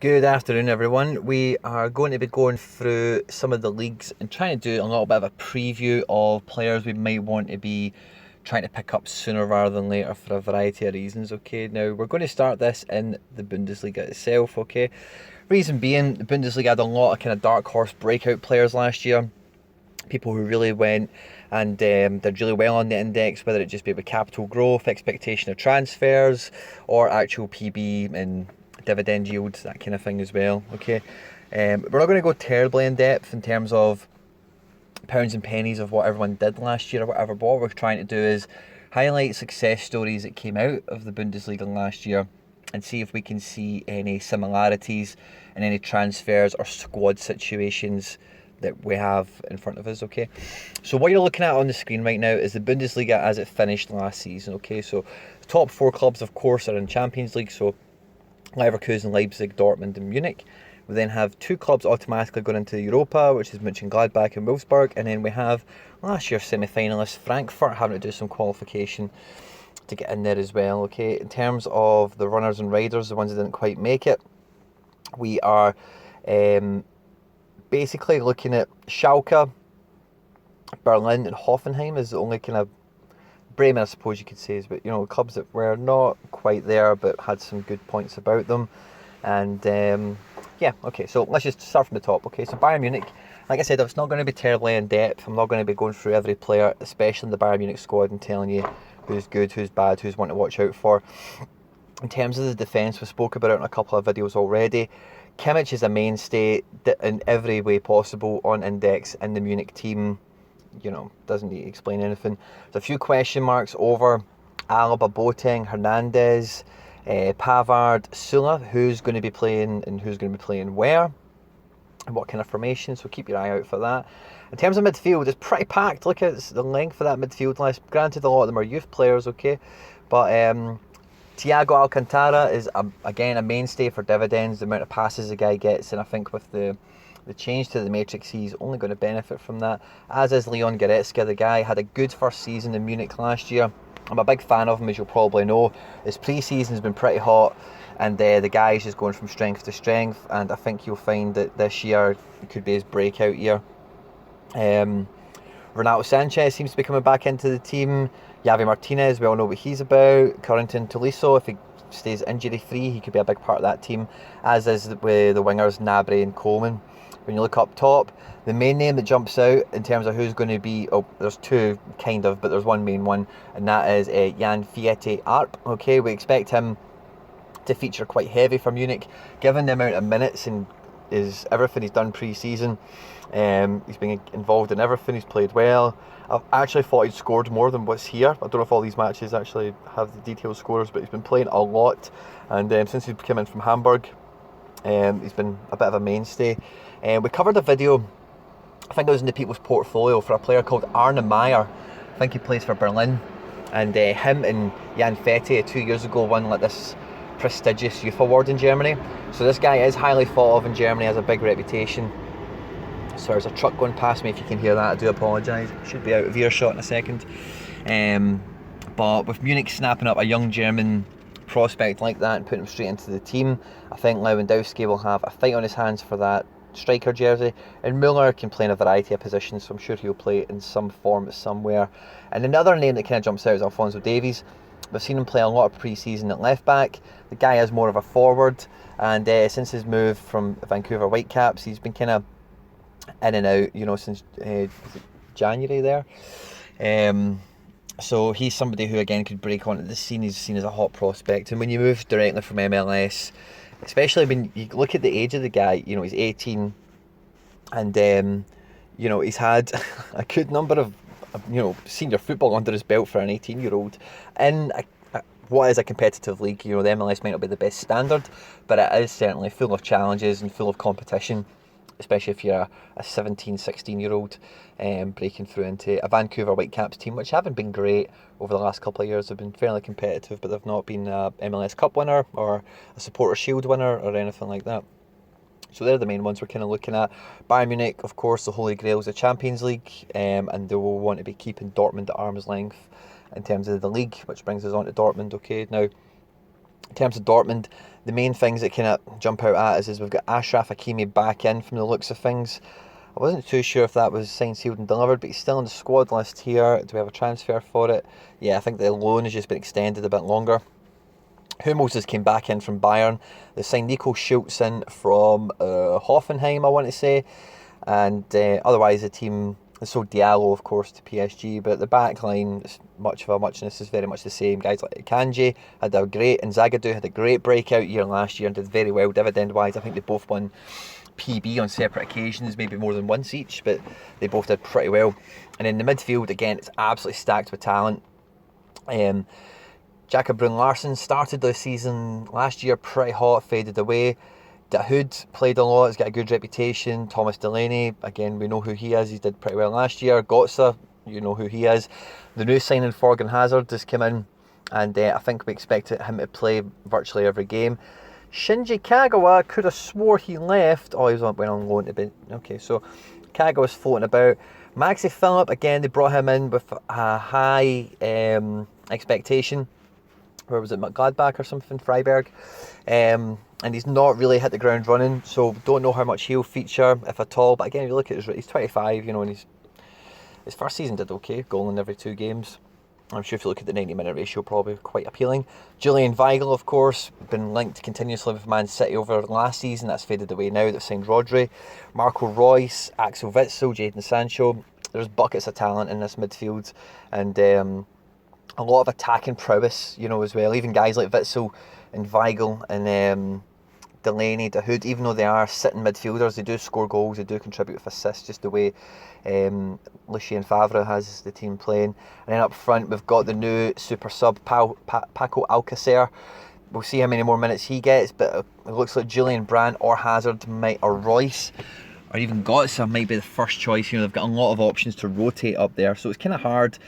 Good afternoon, everyone. We are going to be going through some of the leagues and trying to do a little bit of a preview of players we might want to be trying to pick up sooner rather than later for a variety of reasons. Okay, now we're going to start this in the Bundesliga itself. Okay, reason being, the Bundesliga had a lot of kind of dark horse breakout players last year. People who really went and did really well on the index, whether it just be with capital growth, expectation of transfers, or actual PB and dividend yields, that kind of thing as well. Okay, we're not going to go terribly in depth in terms of pounds and pennies of what everyone did last year or whatever, but what we're trying to do is highlight success stories that came out of the Bundesliga last year and see if we can see any similarities in any transfers or squad situations that we have in front of us. Okay, so what you're looking at on the screen right now is the Bundesliga as it finished last season. Okay, so the top four clubs, of course, are in Champions League, so Leverkusen, Leipzig, Dortmund and Munich. We then have two clubs automatically going into Europa, which is Mönchengladbach and Wolfsburg, and then we have last year's semi-finalists Frankfurt having to do some qualification to get in there as well. Okay, in terms of the runners and riders, the ones that didn't quite make it, we are basically looking at Schalke, Berlin and Hoffenheim as the only kind of Bremen, I suppose you could say, is, but clubs that were not quite there but had some good points about them. And yeah, okay, so let's just start from the top. Okay, so Bayern Munich, like I said, it's not going to be terribly in depth. I'm not going to be going through every player, especially in the Bayern Munich squad, and telling you who's good, who's bad, who's one to watch out for. In terms of the defence, we spoke about it in a couple of videos already. Kimmich is a mainstay in every way possible on index in the Munich team. Doesn't need to explain anything. There's a few question marks over Alaba, Boateng, Hernandez, Pavard, Sula, who's going to be playing and who's going to be playing where and what kind of formation, so keep your eye out for that. In terms of midfield, it's pretty packed. Look at the length of that midfield list. Granted, a lot of them are youth players, okay, but Thiago Alcantara is again a mainstay for dividends, the amount of passes the guy gets, and I think with the change to the matrix, he's only going to benefit from that, as is Leon Goretzka. The guy had a good first season in Munich last year. I'm a big fan of him, as you'll probably know. His pre-season's been pretty hot, and the guy is just going from strength to strength, and I think you'll find that this year could be his breakout year. Renato Sanchez seems to be coming back into the team. Javi Martinez, we all know what he's about. Corentin Tolisso, if he stays injury free, he could be a big part of that team, as is with the wingers Gnabry and Coleman. When you look up top, the main name that jumps out in terms of who's going to be, there's two kind of, but there's one main one, and that is Jan Fiete Arp. Okay, we expect him to feature quite heavy for Munich, given the amount of minutes and everything he's done pre-season. He's been involved in everything, he's played well. I actually thought he'd scored more than what's here. I don't know if all these matches actually have the detailed scores, but he's been playing a lot, and since he's come in from Hamburg, he's been a bit of a mainstay. We covered a video, I think it was in the People's Portfolio, for a player called Arne Meyer. I think he plays for Berlin, and him and Jan Fete 2 years ago won this prestigious youth award in Germany. So this guy is highly thought of in Germany, has a big reputation. So there's a truck going past me, if you can hear that, I do apologise. Should be out of earshot in a second. But with Munich snapping up a young German prospect like that and putting him straight into the team, I think Lewandowski will have a fight on his hands for that striker jersey, and Müller can play in a variety of positions, so I'm sure he'll play in some form somewhere. And another name that kind of jumps out is Alphonso Davies. We've seen him play a lot of pre-season at left back. The guy is more of a forward, and since his move from Vancouver Whitecaps, he's been kind of in and out, since January there. So he's somebody who again could break onto the scene. He's seen as a hot prospect, and when you move directly from MLS, especially when you look at the age of the guy, he's 18, and he's had a good number of senior football under his belt for an 18-year-old in what is a competitive league. The MLS might not be the best standard, but it is certainly full of challenges and full of competition, especially if you're a 17, 16-year-old breaking through into a Vancouver Whitecaps team, which haven't been great over the last couple of years. They've been fairly competitive, but they've not been a MLS Cup winner or a Supporter Shield winner or anything like that. So they're the main ones we're kind of looking at. Bayern Munich, of course, the Holy Grail is the Champions League, and they will want to be keeping Dortmund at arm's length in terms of the league, which brings us on to Dortmund. Okay, now in terms of Dortmund, The main things that kind of jump out at us is we've got Ashraf Hakimi back in from the looks of things. I wasn't too sure if that was signed, sealed and delivered, but he's still on the squad list here. Do we have a transfer for it? Yeah, I think the loan has just been extended a bit longer. Hummels has came back in from Bayern. They signed Nico Schultz in from Hoffenheim, I want to say. And otherwise the team, they sold Diallo, of course, to PSG. But the back line, much of a muchness, is very much the same. Guys like Kanji had a great, and Zagadou had a great breakout year last year and did very well dividend-wise. I think they both won PB on separate occasions, maybe more than once each, but they both did pretty well. And in the midfield, again, it's absolutely stacked with talent. Jacob Brun-Larsen started the season last year pretty hot, faded away. Dahoud played a lot, he's got a good reputation. Thomas Delaney, again, we know who he is, he did pretty well last year. Götze, you know who he is. The new signing, Thorgan Hazard, has come in, and I think we expect him to play virtually every game. Shinji Kagawa, could have swore he left. Oh, he went on loan to be. Okay, so Kagawa's floating about. Maxi Phillip, again, they brought him in with a high expectation. Where was it, Gladbach or something, Freiburg, and he's not really hit the ground running, so don't know how much he'll feature, if at all. But again, if you look at he's 25, you know, and his first season did okay, goal in every 2 games. I'm sure if you look at the 90-minute ratio, probably quite appealing. Julian Weigl, of course, been linked continuously with Man City over last season. That's faded away now. They've signed Rodri, Marco Reus, Axel Witsel, Jadon Sancho. There's buckets of talent in this midfield, and a lot of attacking prowess, you know, as well. Even guys like Witsel and Weigl and Delaney, Dahoud, even though they are sitting midfielders, they do score goals, they do contribute with assists, just the way Lucien Favre has the team playing. And then up front, we've got the new super sub, Paco Alcacer. We'll see how many more minutes he gets, but it looks like Julian Brandt or Hazard or Royce or even Götze might be the first choice. You know, they've got a lot of options to rotate up there, so it's kind of hard.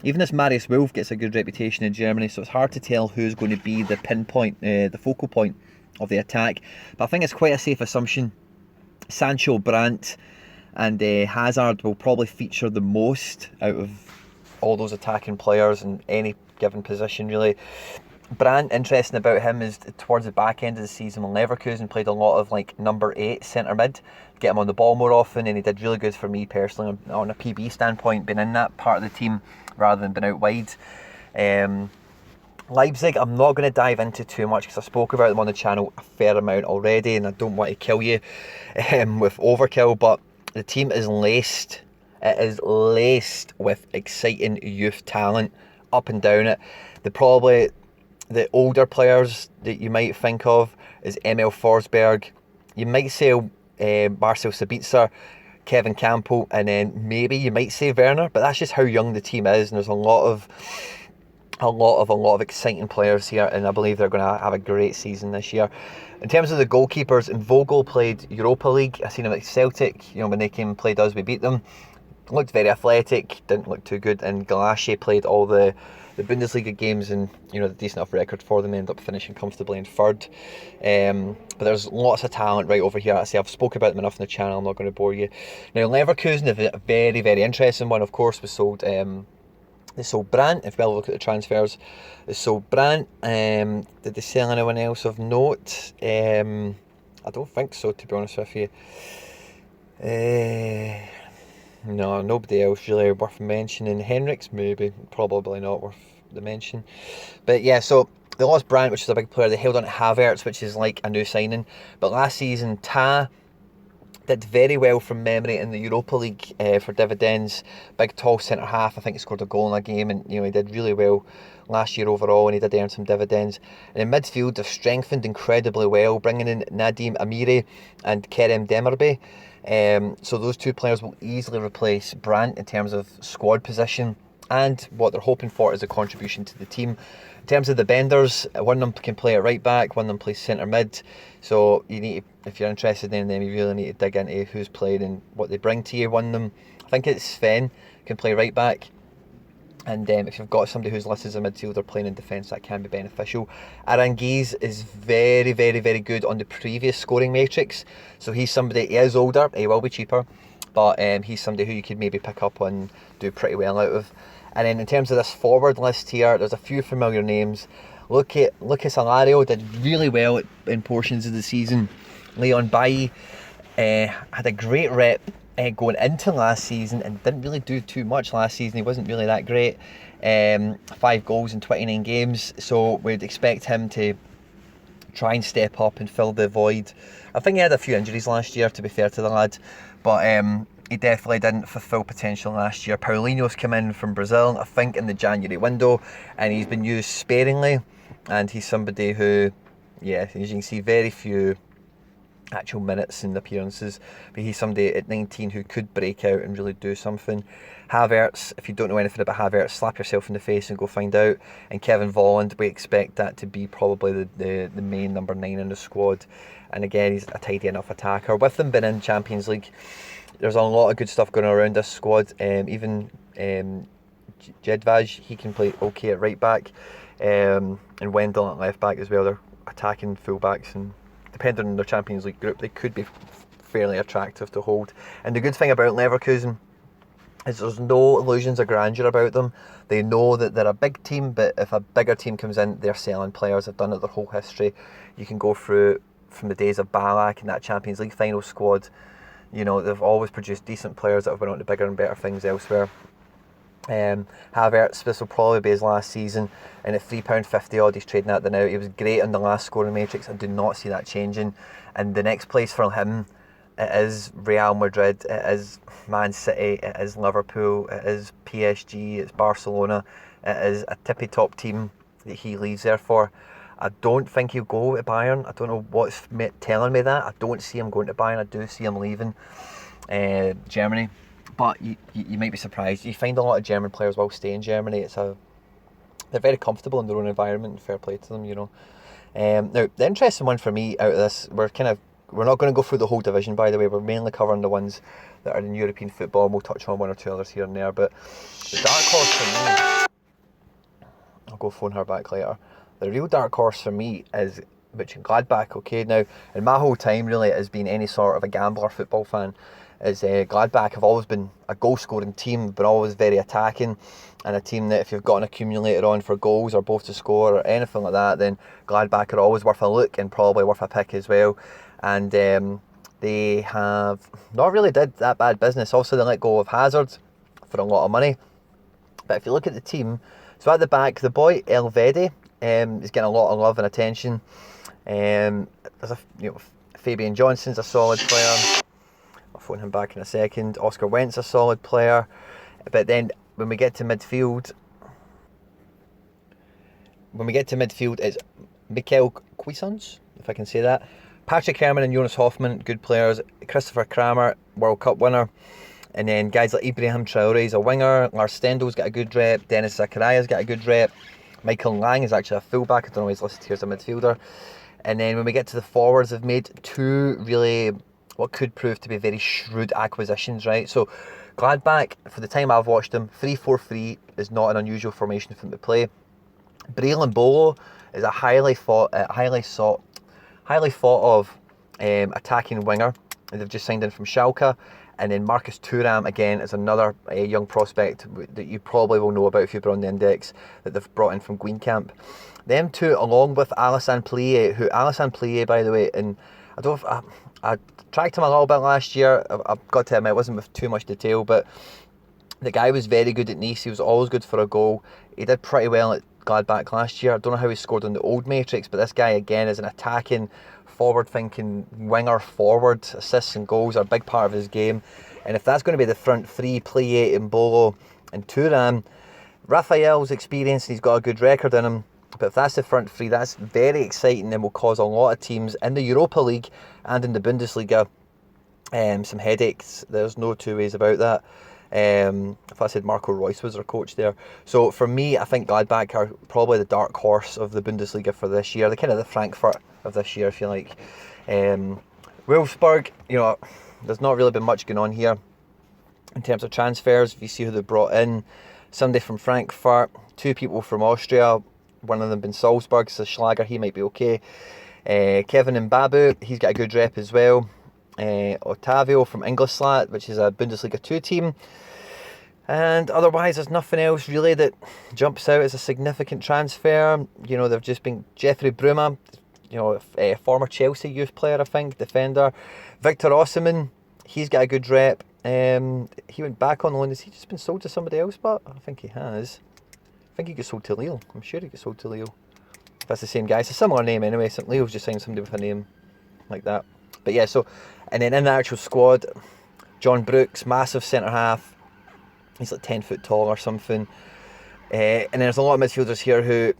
Even this Marius Wolf gets a good reputation in Germany, so it's hard to tell who's going to be the pinpoint, the focal point of the attack. But I think it's quite a safe assumption. Sancho, Brandt and Hazard will probably feature the most out of all those attacking players in any given position, really. Brandt, interesting about him is towards the back end of the season when Leverkusen played a lot of like number 8 centre mid, get him on the ball more often, and he did really good for me personally on a PB standpoint, being in that part of the team rather than being out wide. Leipzig, I'm not going to dive into too much because I spoke about them on the channel a fair amount already, and I don't want to kill you with overkill, but the team is laced. It is laced with exciting youth talent up and down it. The older players that you might think of is Emil Forsberg. You might say Marcel Sabitzer, Kevin Campbell, and then maybe you might say Werner, but that's just how young the team is, and there's a lot of exciting players here, and I believe they're going to have a great season this year. In terms of the goalkeepers, and Vogel played Europa League. I seen him at Celtic. You know, when they came and played us, we beat them. Looked very athletic, didn't look too good. And Galashe played all the Bundesliga games, and you know, the decent enough record for them. Ended up finishing comfortably in 3rd. But there's lots of talent right over here. I say I've spoken about them enough on the channel. I'm not going to bore you. Now Leverkusen, a very, very interesting one. Of course, was sold. They sold Brandt. If we look at the transfers, they sold Brandt. Did they sell anyone else of note? I don't think so, to be honest with you. No, nobody else really worth mentioning. Henriks, maybe, probably not worth the mention. But yeah, so they lost Brandt, which is a big player. They held on to Havertz, which is like a new signing. But last season, Ta did very well from memory in the Europa League for dividends. Big, tall centre half. I think he scored a goal in a game, and you know, he did really well last year overall, and he did earn some dividends. And in midfield, they've strengthened incredibly well, bringing in Nadim Amiri and Kerem Demirbay. So those 2 players will easily replace Brandt in terms of squad position, and what they're hoping for is a contribution to the team. In terms of the benders, one of them can play at right back, one of them plays centre mid. So you need to, if you're interested in them, you really need to dig into who's played and what they bring to you. One of them, I think it's Sven, can play right back. And if you've got somebody who's listed as a midfielder playing in defence, that can be beneficial. Aranguiz is very, very, very good on the previous scoring matrix. So he's somebody, he is older, he will be cheaper, but he's somebody who you could maybe pick up and do pretty well out of. And then in terms of this forward list here, there's a few familiar names. Lucas Alario did really well in portions of the season. Leon Bailly had a great rep going into last season and didn't really do too much last season. He wasn't really that great. 5 goals in 29 games, so we'd expect him to try and step up and fill the void. I think he had a few injuries last year, to be fair to the lad, but he definitely didn't fulfil potential last year. Paulinho's come in from Brazil, I think, in the January window, and he's been used sparingly, and he's somebody who, yeah, as you can see, very few actual minutes and appearances, but he's somebody at 19 who could break out and really do something. Havertz, if you don't know anything about Havertz, slap yourself in the face and go find out. And Kevin Volland, we expect that to be probably the main number 9 in the squad. And again, he's a tidy enough attacker. With them being in Champions League, there's a lot of good stuff going around this squad. Even Jedvaj, he can play okay at right back, and Wendell at left back as well. They're attacking fullbacks, and depending on their Champions League group, they could be fairly attractive to hold. And the good thing about Leverkusen is there's no illusions of grandeur about them. They know that they're a big team, but if a bigger team comes in, they're selling players. They've done it their whole history. You can go through from the days of Ballack and that Champions League final squad. You know, they've always produced decent players that have went on to bigger and better things elsewhere. Havertz, this will probably be his last season, and at £3.50 odd he's trading at the now. He was great in the last scoring matrix. I do not see that changing, and the next place for him, it is Real Madrid, it is Man City, it is Liverpool, it is PSG, it's Barcelona, it is a tippy top team that he leaves there for. I don't think he'll go to Bayern. I don't know what's telling me that. I don't see him going to Bayern. I do see him leaving Germany. But you might be surprised. You find a lot of German players will stay in Germany. They're very comfortable in their own environment, and fair play to them, you know. Now, the interesting one for me out of this, we're not going to go through the whole division, by the way. We're mainly covering the ones that are in European football, and we'll touch on 1 or 2 others here and there. But the dark horse for me, I'll go phone her back later. The real dark horse for me is Gladbach. Okay, now in my whole time really as being any sort of a gambler football fan, is Gladbach have always been a goal scoring team, but always very attacking, and a team that if you've got an accumulator on for goals or both to score or anything like that, then Gladbach are always worth a look and probably worth a pick as well. And they have not really did that bad business. Also, they let go of Hazard for a lot of money, but if you look at the team, so at the back, the boy Elvedi is getting a lot of love and attention. There's Fabian Johnson's a solid player. I'll phone him back in a second. Oscar Wendt's a solid player. But then when we get to midfield, it's Mikel Cuisance, if I can say that. Patrick Herrmann and Jonas Hoffmann, good players. Christopher Kramer, World Cup winner. And then guys like Ibrahim Traore's a winger. Lars Stendel's got a good rep. Dennis Zakaria's got a good rep. Michael Lang is actually a fullback. I don't know why he's listed here as a midfielder. And then when we get to the forwards, they've made 2 really what could prove to be very shrewd acquisitions, right? So Gladbach, for the time I've watched them, 3-4-3 is not an unusual formation for them to play. Breel Mbolo is a highly thought of attacking winger. They've just signed in from Schalke. And then Marcus Thuram, again, is another young prospect that you probably will know about if you've been on the index, that they've brought in from Greencamp. Them 2, along with Alassane Plie, by the way, and I tracked him a little bit last year. I've got to admit, it wasn't with too much detail, but the guy was very good at Nice. He was always good for a goal. He did pretty well at Gladbach last year. I don't know how he scored on the old matrix, but this guy, again, is an attacking, forward-thinking winger forward. Assists and goals are a big part of his game. And if that's going to be the front 3, Plie, Mbolo and Thuram, Raphael's experienced and he's got a good record in him. But if that's the front 3, that's very exciting and will cause a lot of teams in the Europa League and in the Bundesliga some headaches. There's no 2 ways about that. If I said Marco Reus was their coach there. So for me, I think Gladbach are probably the dark horse of the Bundesliga for this year. They're kind of the Frankfurt of this year, if you like. Wolfsburg, there's not really been much going on here in terms of transfers. If you see who they brought in, somebody from Frankfurt, 2 people from Austria, one of them been Salzburg, so Schlager, he might be okay. Kevin Mbabu, he's got a good rep as well. Otavio from Ingolstadt, which is a Bundesliga 2 team. And otherwise, there's nothing else really that jumps out as a significant transfer. You know, they've just been Jeffrey Bruma, you know, a former Chelsea youth player, I think, defender. Victor Osimhen, he's got a good rep. He went back on loan. Has he just been sold to somebody else? But I think he has. I think he got sold to Lille. I'm sure he got sold to Lille. If that's the same guy. It's a similar name anyway. Lille's just signed somebody with a name like that. But yeah, so, and then in the actual squad, John Brooks, massive centre half. He's like 10 foot tall or something. And then there's a lot of midfielders here who,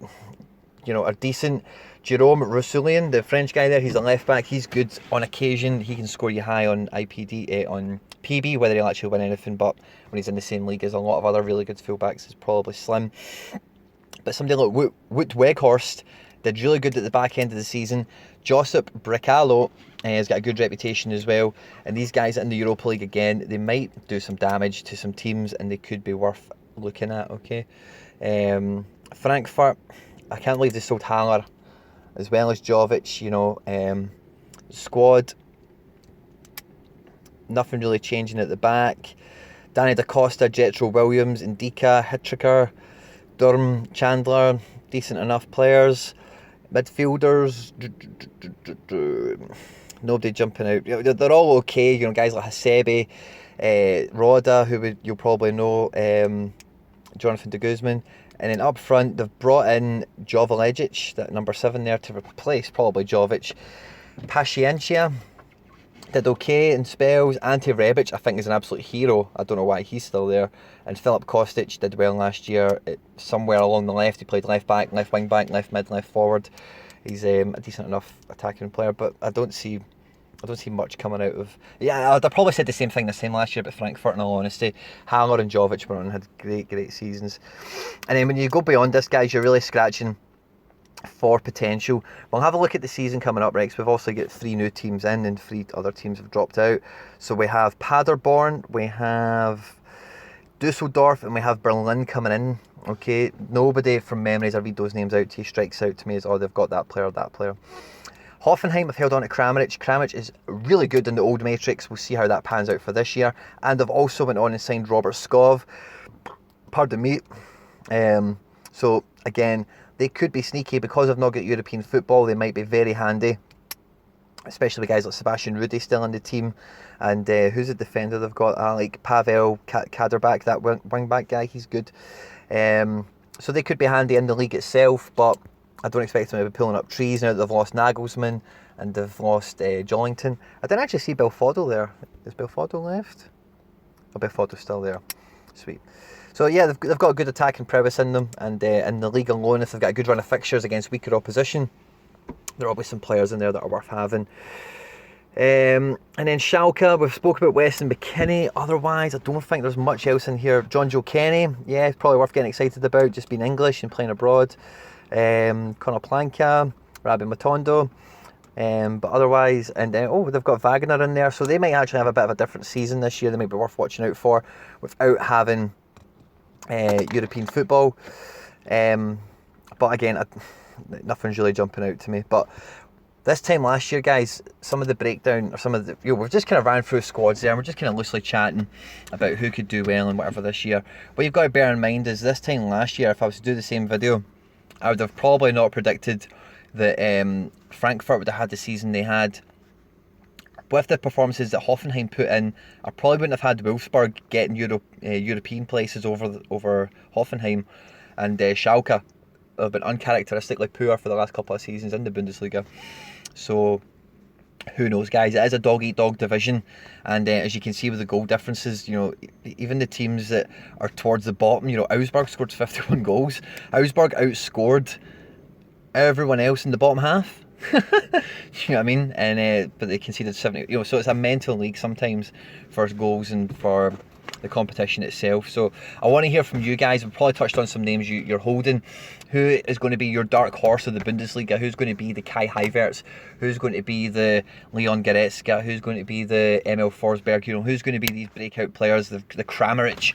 you know, are decent. Jerome Roussillon, the French guy there, he's a left back. He's good on occasion. He can score you high on on PB, whether he'll actually win anything. But when he's in the same league as a lot of other really good fullbacks, is probably slim. But somebody like Wout Weghorst did really good at the back end of the season. Josip Brekalo has got a good reputation as well. And these guys in the Europa League, again, they might do some damage to some teams and they could be worth looking at, okay? Frankfurt, I can't believe they sold Haller as well as Jovic, you know. Squad, nothing really changing at the back. Danny Da Costa, Jetro Williams, Ndika, Hittricker, Durham, Chandler, decent enough players. Midfielders, nobody jumping out. They're all okay, you know, guys like Hasebe, Roda, who you'll probably know, Jonathan de Guzman. And then up front, they've brought in Jovelegic, that number 7 there, to replace probably Jovic. Paciencia did okay in spells. Ante Rebic, I think, is an absolute hero. I don't know why he's still there. And Filip Kostic did well last year. Somewhere along the left, he played left back, left wing back, left mid, left forward. He's a decent enough attacking player, but I don't see much coming out of... Yeah, I probably said the same thing last year about Frankfurt, in all honesty. Haller and Jovic were on, had great seasons. And then when you go beyond this, guys, you're really scratching for potential. We'll have a look at the season coming up, right? So we've also got 3 new teams in and 3 other teams have dropped out. So we have Paderborn, we have Dusseldorf, and we have Berlin coming in. Okay, nobody from memories, I read those names out to you, strikes out to me as, oh, they've got that player, that player. Hoffenheim have held on to Kramaric. Kramaric is really good in the old matrix. We'll see how that pans out for this year. And they've also went on and signed Robert Skov. Pardon me. So, again, they could be sneaky because they've not got European football. They might be very handy, especially with guys like Sebastian Rudy still in the team. And who's the defender they've got? Like Pavel Kaderbak, that wing-back guy. He's good. So they could be handy in the league itself, but I don't expect them to be pulling up trees now that they've lost Nagelsmann and they've lost Jollington. I didn't actually see Belfodil there. Is Belfodil left? Oh, Belfodil's still there. Sweet. So yeah, they've got a good attacking prowess in them, and in the league alone, if they've got a good run of fixtures against weaker opposition, there are always some players in there that are worth having. And then Schalke, we've spoken about Weston McKinney. Otherwise, I don't think there's much else in here. John Joe Kenny, yeah, it's probably worth getting excited about, just being English and playing abroad. Conor Planka, Rabbi Matondo, but otherwise, and they've got Wagner in there, so they might actually have a bit of a different season this year. They might be worth watching out for without having European football. But again, nothing's really jumping out to me. But this time last year, guys, some of the breakdown, or some of the, we've just kind of ran through squads there, and we're just kind of loosely chatting about who could do well and whatever this year. What you've got to bear in mind is this time last year, if I was to do the same video, I would have probably not predicted that Frankfurt would have had the season they had. With the performances that Hoffenheim put in, I probably wouldn't have had Wolfsburg getting European places over Hoffenheim, and Schalke have been uncharacteristically poor for the last couple of seasons in the Bundesliga. So who knows, guys? It is a dog-eat-dog division, and as you can see with the goal differences, even the teams that are towards the bottom, Augsburg scored 51 goals. Augsburg outscored everyone else in the bottom half. You know what I mean? And but they conceded 70. So it's a mental league sometimes for goals and for the competition itself. So I want to hear from you guys. We've probably touched on some names you're holding. Who is going to be your dark horse of the Bundesliga? Who's going to be the Kai Havertz? Who's going to be the Leon Goretzka? Who's going to be the Emil Forsberg? Who's going to be these breakout players? The Kramaric,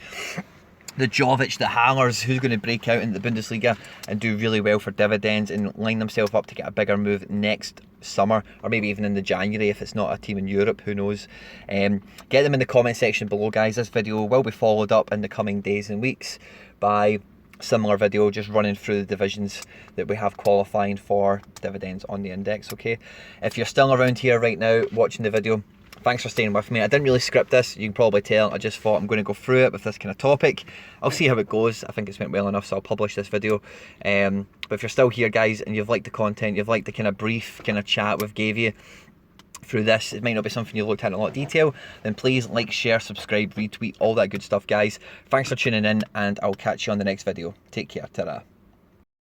the Jovic, the Hallers? Who's going to break out in the Bundesliga and do really well for dividends and line themselves up to get a bigger move next summer, or maybe even in the January if it's not a team in Europe, who knows. Get them in the comment section below, guys. This video will be followed up in the coming days and weeks by similar video just running through the divisions that we have qualifying for dividends on the index. Okay, if you're still around here right now watching the video, thanks for staying with me. I didn't really script this, you can probably tell. I just thought I'm going to go through it with this kind of topic. I'll see how it goes. I think it's went well enough, so I'll publish this video. But if you're still here, guys, and you've liked the content, you've liked the kind of brief kind of chat we've gave you through this, it might not be something you looked at in a lot of detail, then please like, share, subscribe, retweet, all that good stuff, guys. Thanks for tuning in, and I'll catch you on the next video. Take care. Ta-ra.